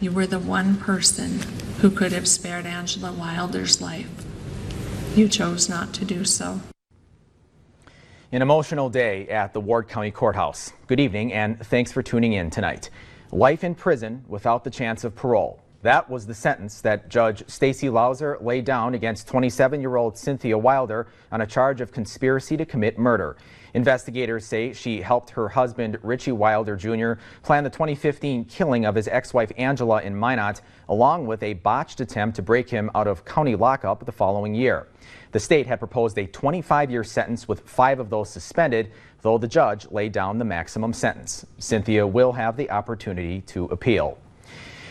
You were the one person who could have spared Angela Wilder's life. You chose not to do so. An emotional day at the Ward County Courthouse. Good evening and thanks for tuning in tonight. Life in prison without the chance of parole. That was the sentence that Judge Stacey Lauser laid down against 27-year-old Cynthia Wilder on a charge of conspiracy to commit murder. Investigators say she helped her husband, Richie Wilder Jr., plan the 2015 killing of his ex-wife Angela in Minot, along with a botched attempt to break him out of county lockup the following year. The state had proposed a 25-year sentence with 5 of those suspended, though the judge laid down the maximum sentence. Cynthia will have the opportunity to appeal.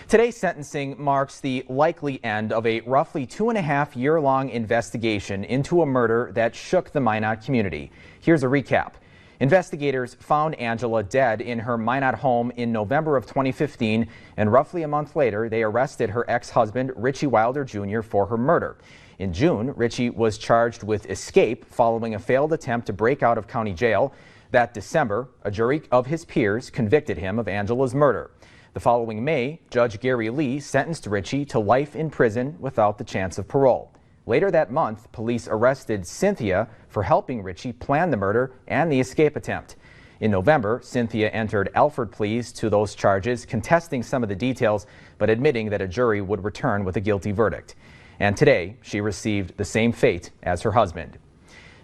Today's sentencing marks the likely end of a roughly 2.5-year-long investigation into a murder that shook the Minot community. Here's a recap. Investigators found Angela dead in her Minot home in November of 2015, and roughly a month later, they arrested her ex-husband, Richie Wilder Jr., for her murder. In June, Richie was charged with escape following a failed attempt to break out of county jail. That December, a jury of his peers convicted him of Angela's murder. The following May, Judge Gary Lee sentenced Richie to life in prison without the chance of parole. Later that month, police arrested Cynthia for helping Richie plan the murder and the escape attempt. In November, Cynthia entered Alford pleas to those charges, contesting some of the details, but admitting that a jury would return with a guilty verdict. And today, she received the same fate as her husband.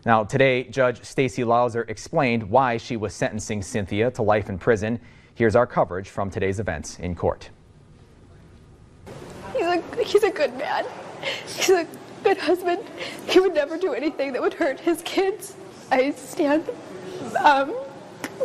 Now, today, Judge Stacey Lauser explained why she was sentencing Cynthia to life in prison. Here's our coverage from today's events in court. He's a good man. He's a good husband. He would never do anything that would hurt his kids. I stand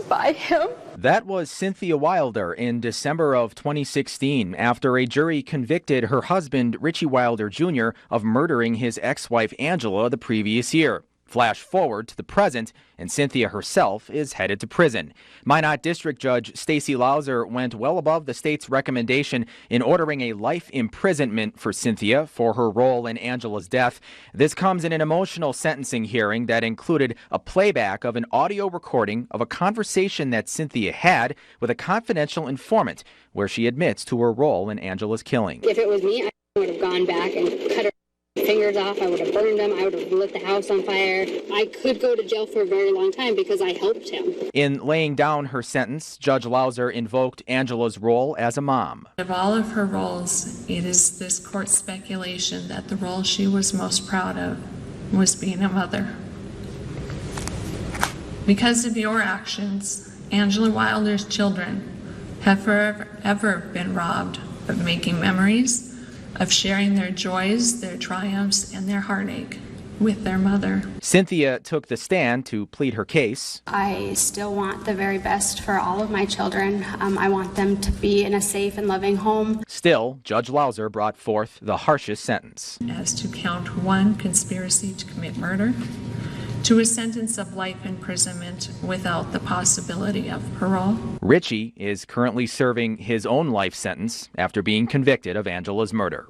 by him. That was Cynthia Wilder in December of 2016 after a jury convicted her husband, Richie Wilder Jr., of murdering his ex-wife Angela the previous year. Flash forward to the present, and Cynthia herself is headed to prison. Minot District Judge Stacey Lauser went well above the state's recommendation in ordering a life imprisonment for Cynthia for her role in Angela's death. This comes in an emotional sentencing hearing that included a playback of an audio recording of a conversation that Cynthia had with a confidential informant, where she admits to her role in Angela's killing. If it was me, I would have gone back and cut her fingers off. I would have burned him. I would have lit the house on fire. I could go to jail for a very long time because I helped him. In laying down her sentence, Judge Lauser invoked Angela's role as a mom. Of all of her roles, it is this court's speculation that the role she was most proud of was being a mother. Because of your actions, Angela Wilder's children have forever been robbed of making memories, of sharing their joys, their triumphs, and their heartache with their mother. Cynthia took the stand to plead her case. I still want the very best for all of my children. I want them to be in a safe and loving home. Still, Judge Lauser brought forth the harshest sentence. As to count 1, conspiracy to commit murder, to a sentence of life imprisonment without the possibility of parole. Richie is currently serving his own life sentence after being convicted of Angela's murder.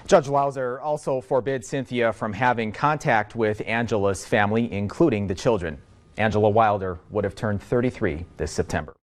Judge Lauser also forbid Cynthia from having contact with Angela's family, including the children. Angela Wilder would have turned 33 this September.